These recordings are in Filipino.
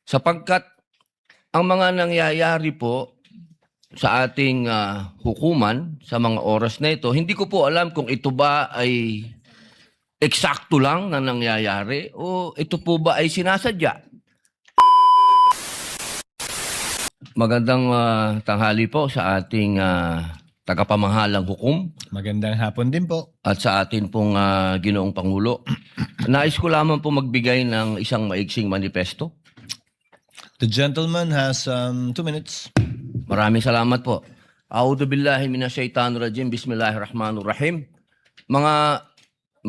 Sapagkat ang mga nangyayari po sa ating hukuman sa mga oras na ito, hindi ko po alam kung ito ba ay eksakto lang na nangyayari o ito po ba ay sinasadya. Magandang tanghali po sa ating tagapamahalang hukom Magandang hapon din po. at sa atin pong Ginoong Pangulo. Nais ko lamang po magbigay ng isang maiksing manifesto. The gentleman has 2 minutes. Maraming salamat po. A'udhu billahi minasyaitanir rajim. Bismillahirrahmanirrahim. Mga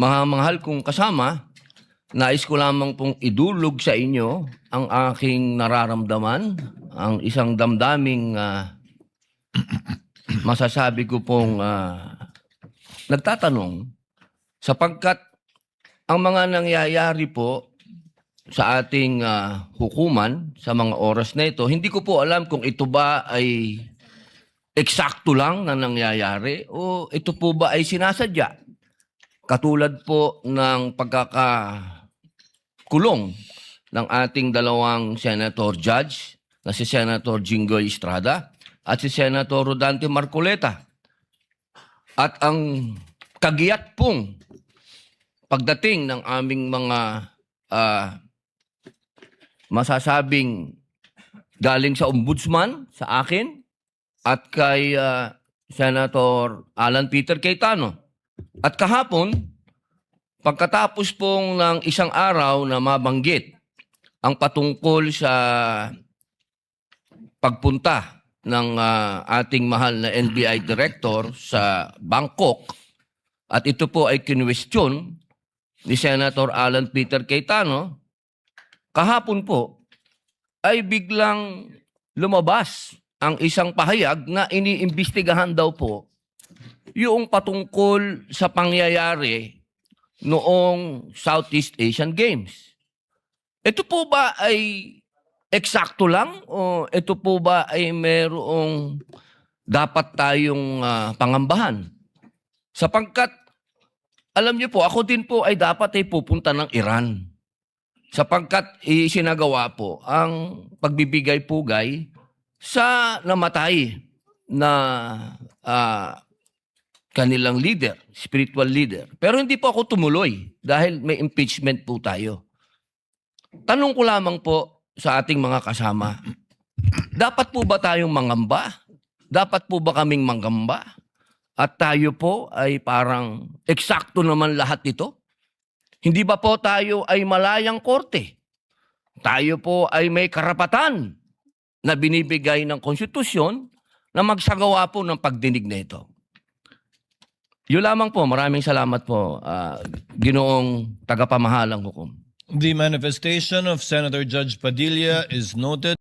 mahal kong kasama, nais ko lamang pong idulog sa inyo ang aking nararamdaman, ang isang damdaming masasabi ko pong nagtatanong sapagkat ang mga nangyayari po sa ating hukuman sa mga oras na ito, hindi ko po alam kung ito ba ay eksakto lang na nangyayari o ito po ba ay sinasadya. Katulad po ng pagkakakulong ng ating dalawang senator judge na si Senator Jinggoy Estrada at si Senator Rodante Marcoleta. At ang kagiyat pong pagdating ng aming mga masasabing galing sa ombudsman, sa akin, at kay Senator Alan Peter Cayetano. At kahapon, pagkatapos pong ng isang araw na mabanggit ang patungkol sa pagpunta ng ating mahal na NBI Director sa Bangkok, at ito po ay kinwestiyon ni Senator Alan Peter Cayetano, kahapon po ay biglang lumabas ang isang pahayag na iniimbestigahan daw po yung patungkol sa pangyayari noong Southeast Asian Games. Ito po ba ay eksakto lang o ito po ba ay merong dapat tayong pangambahan? Sapagkat alam niyo po, ako din po ay dapat ay pupunta ng Iran. Sapagkat isinagawa po ang pagbibigay-pugay sa namatay na kanilang leader, spiritual leader. Pero hindi po ako tumuloy dahil may impeachment po tayo. Tanong ko lamang po sa ating mga kasama, dapat po ba tayong mangamba? Dapat po ba kaming manggamba? At tayo po ay parang eksakto naman lahat ito? Hindi ba po tayo ay malayang korte? Tayo po ay may karapatan na binibigay ng konstitusyon na magsagawa po ng pagdinig na ito. Yun lamang po. Maraming salamat po, Ginoong tagapamahalang hukom. The manifestation of Senator Judge Padilla is noted.